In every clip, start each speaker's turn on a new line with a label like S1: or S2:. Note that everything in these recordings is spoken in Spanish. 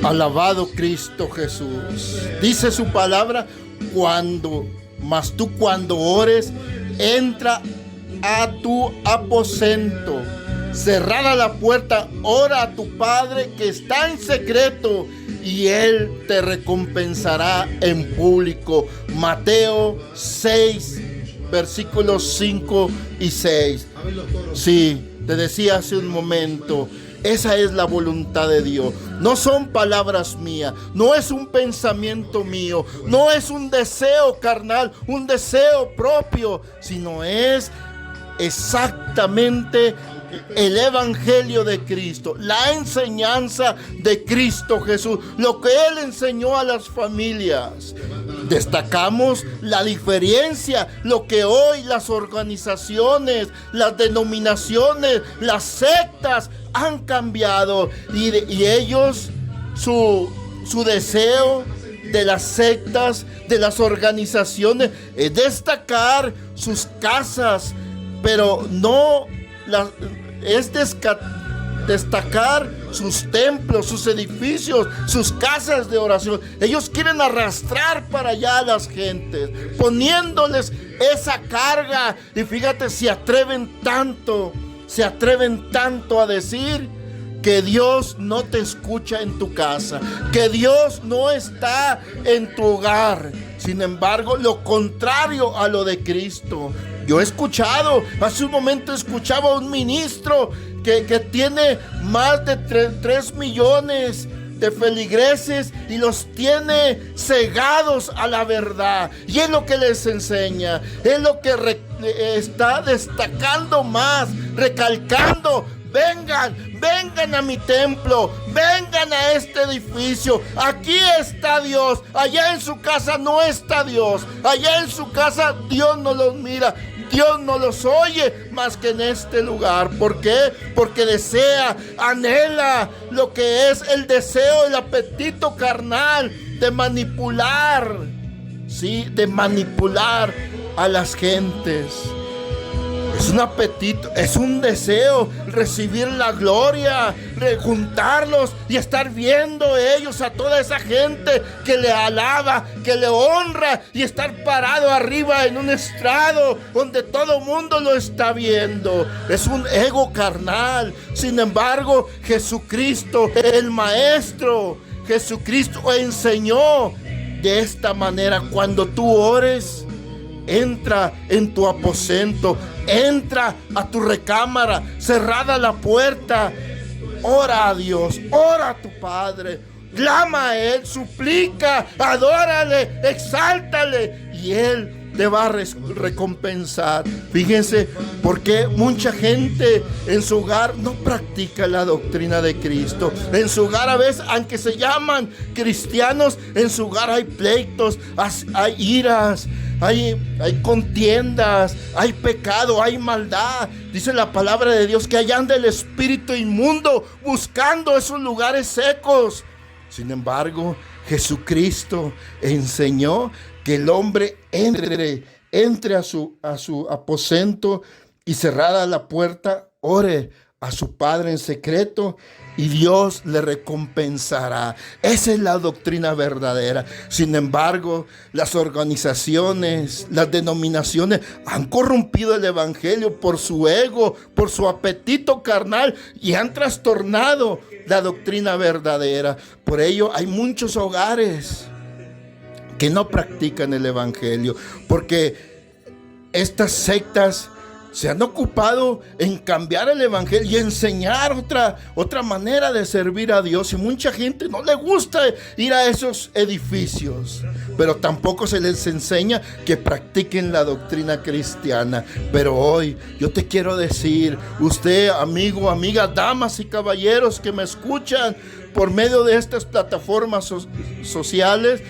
S1: Alabado Cristo Jesús. Dice su palabra, mas tú cuando ores, entra a tu aposento, cerrada la puerta, ora a tu Padre que está en secreto y Él te recompensará en público. Mateo 6, versículos 5 y 6. Sí, te decía hace un momento, esa es la voluntad de Dios. No son palabras mías, no es un pensamiento mío, no es un deseo carnal, un deseo propio, sino es exactamente el evangelio de Cristo, la enseñanza de Cristo Jesús, lo que Él enseñó a las familias. Destacamos la diferencia, lo que hoy las organizaciones, las denominaciones, las sectas han cambiado, y ellos, su deseo de las sectas, de las organizaciones, es destacar sus casas, pero no es destacar sus templos, sus edificios, sus casas de oración. Ellos quieren arrastrar para allá a las gentes, poniéndoles esa carga. Y fíjate, se atreven tanto a decir que Dios no te escucha en tu casa, que Dios no está en tu hogar. Sin embargo, lo contrario a lo de Cristo. Yo he escuchado, hace un momento escuchaba a un ministro que tiene más de 3 millones de feligreses y los tiene cegados a la verdad. Y es lo que les enseña, es lo que está destacando más, recalcando. Vengan a mi templo, vengan a este edificio. Aquí está Dios, allá en su casa no está Dios. Allá en su casa Dios no los mira, Dios no los oye más que en este lugar. ¿Por qué? Porque desea, anhela lo que es el deseo, el apetito carnal de manipular, ¿sí? De manipular a las gentes. Es un apetito, es un deseo recibir la gloria, juntarlos y estar viendo ellos a toda esa gente que le alaba, que le honra, y estar parado arriba en un estrado donde todo mundo lo está viendo. Es un ego carnal. Sin embargo, Jesucristo, el Maestro, Jesucristo enseñó de esta manera: cuando tú ores, entra en tu aposento, entra a tu recámara, cerrada la puerta, ora a Dios, ora a tu Padre, clama a Él, suplica, adórale, exáltale, y Él te va a recompensar. Fíjense, porque mucha gente en su hogar no practica la doctrina de Cristo. En su hogar, a veces, aunque se llaman cristianos, en su hogar hay pleitos, hay iras, hay contiendas, hay pecado, hay maldad. Dice la palabra de Dios que allá anda el espíritu inmundo buscando esos lugares secos. Sin embargo, Jesucristo enseñó que el hombre entre a su aposento y, cerrada la puerta, ore a su Padre en secreto y Dios le recompensará. Esa es la doctrina verdadera. Sin embargo, las organizaciones, las denominaciones han corrompido el evangelio por su ego, por su apetito carnal, y han trastornado la doctrina verdadera. Por ello hay muchos hogares que no practican el evangelio, porque estas sectas se han ocupado en cambiar el evangelio y enseñar otra manera de servir a Dios. Y mucha gente no le gusta ir a esos edificios, pero tampoco se les enseña que practiquen la doctrina cristiana. Pero hoy yo te quiero decir, usted, amigo, amiga, damas y caballeros que me escuchan por medio de estas plataformas sociales,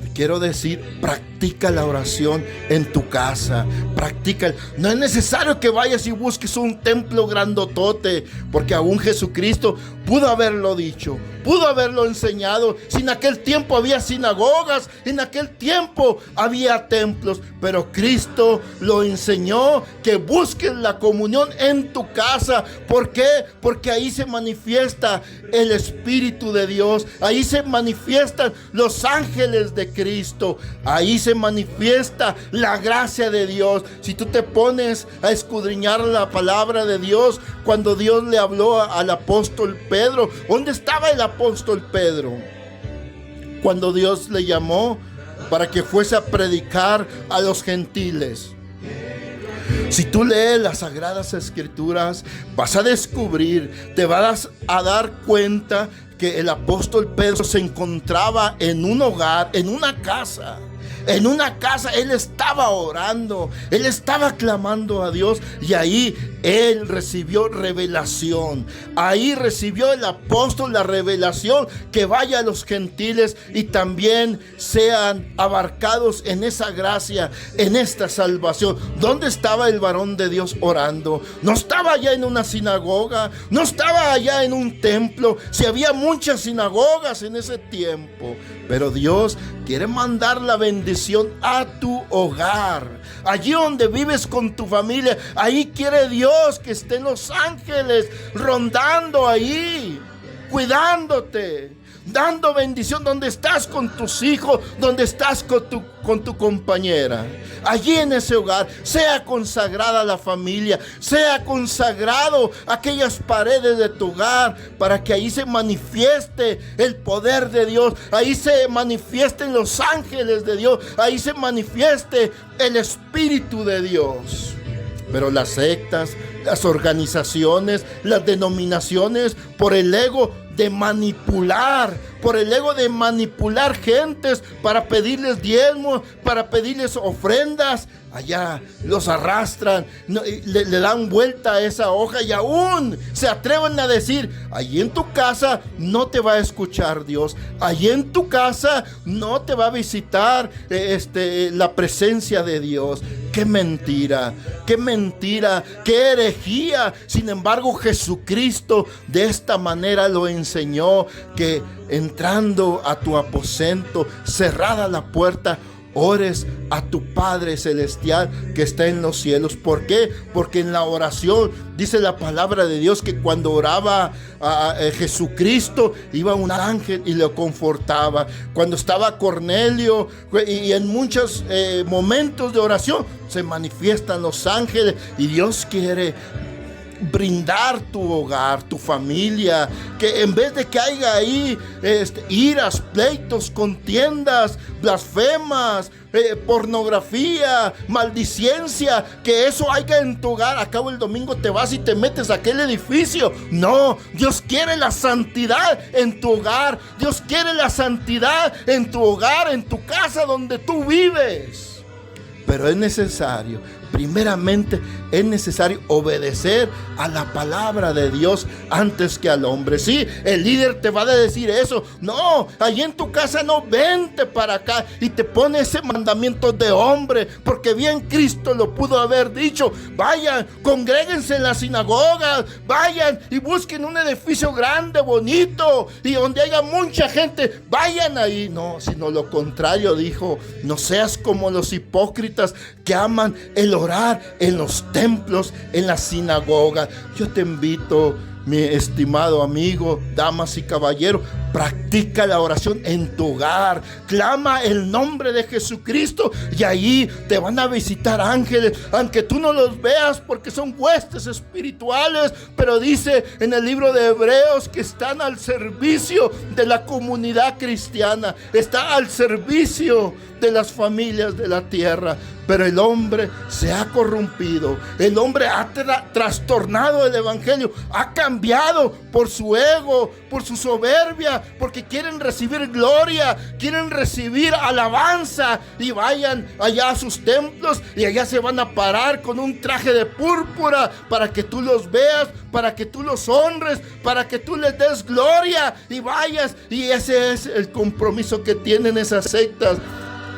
S1: te quiero decir, practica Practica la oración en tu casa. Practica. No es necesario que vayas y busques un templo grandotote, porque aún Jesucristo pudo haberlo dicho, pudo haberlo enseñado. Si en aquel tiempo había sinagogas, en aquel tiempo había templos, pero Cristo lo enseñó, que busques la comunión en tu casa. ¿Por qué? Porque ahí se manifiesta el Espíritu de Dios, ahí se manifiestan los ángeles de Cristo, ahí se manifiesta la gracia de Dios. Si tú te pones a escudriñar la palabra de Dios, cuando Dios le habló al apóstol Pedro, ¿dónde estaba el apóstol Pedro? Cuando Dios le llamó para que fuese a predicar a los gentiles. Si tú lees las Sagradas Escrituras, vas a descubrir, te vas a dar cuenta que el apóstol Pedro se encontraba en un hogar, en una casa. En una casa él estaba orando, él estaba clamando a Dios, y ahí él recibió revelación. Ahí recibió el apóstol la revelación, que vaya a los gentiles y también sean abarcados en esa gracia, en esta salvación. ¿Dónde estaba el varón de Dios orando? No estaba allá en una sinagoga, no estaba allá en un templo. Si había muchas sinagogas en ese tiempo, pero Dios quiere mandar la bendición a tu hogar. Allí donde vives con tu familia, ahí quiere Dios que estén los ángeles rondando ahí, cuidándote, dando bendición donde estás con tus hijos, donde estás con tu compañera. Allí en ese hogar sea consagrada la familia, sea consagrado aquellas paredes de tu hogar, para que ahí se manifieste el poder de Dios, ahí se manifiesten los ángeles de Dios, ahí se manifieste el Espíritu de Dios. Pero las sectas, las organizaciones, las denominaciones, por el ego de manipular, gentes para pedirles diezmos, para pedirles ofrendas, allá los arrastran, le dan vuelta a esa hoja y aún se atreven a decir: allí en tu casa no te va a escuchar Dios, allí en tu casa no te va a visitar la presencia de Dios. ¡Qué mentira! ¡Qué mentira! ¡Qué herejía! Sin embargo, Jesucristo de esta manera lo enseñó, que entrando a tu aposento, cerrada la puerta, ores a tu Padre Celestial que está en los cielos. ¿Por qué? Porque en la oración dice la palabra de Dios que cuando oraba a Jesucristo, iba un ángel y lo confortaba. Cuando estaba Cornelio y en muchos momentos de oración se manifiestan los ángeles, y Dios quiere brindar tu hogar, tu familia, que en vez de que haya ahí iras, pleitos, contiendas, blasfemas, pornografía, maldicencia, que eso haya en tu hogar. Acabo el domingo te vas y te metes a aquel edificio. No, Dios quiere la santidad en tu hogar. Dios quiere la santidad en tu hogar, en tu casa donde tú vives. Pero es necesario, primeramente es necesario obedecer a la palabra de Dios antes que al hombre. Sí, el líder te va a decir eso. No, allí en tu casa no, vente para acá, y te pone ese mandamiento de hombre, porque bien Cristo lo pudo haber dicho: vayan, congréguense en las sinagogas, vayan y busquen un edificio grande, bonito, y donde haya mucha gente, vayan ahí. No, sino lo contrario dijo: no seas como los hipócritas que aman el orar en los templos, en las sinagogas. Yo te invito, mi estimado amigo, damas y caballeros, practica la oración en tu hogar. Clama el nombre de Jesucristo y ahí te van a visitar ángeles, aunque tú no los veas porque son huestes espirituales. Pero dice en el libro de Hebreos que están al servicio de la comunidad cristiana, está al servicio de las familias de la tierra. Pero el hombre se ha corrompido, el hombre ha trastornado el evangelio, ha cambiado por su ego, por su soberbia, porque quieren recibir gloria, quieren recibir alabanza, y vayan allá a sus templos y allá se van a parar con un traje de púrpura para que tú los veas, para que tú los honres, para que tú les des gloria y vayas. Y ese es el compromiso que tienen esas sectas.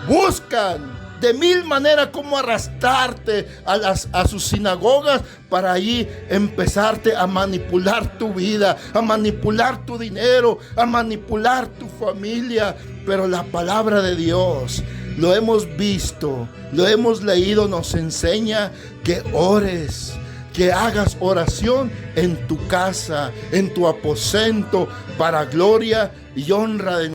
S1: Buscan de mil maneras cómo arrastrarte a sus sinagogas para allí empezarte a manipular tu vida, a manipular tu dinero, a manipular tu familia. Pero la palabra de Dios, lo hemos visto, lo hemos leído, nos enseña que ores, que hagas oración en tu casa, en tu aposento, para gloria y honra de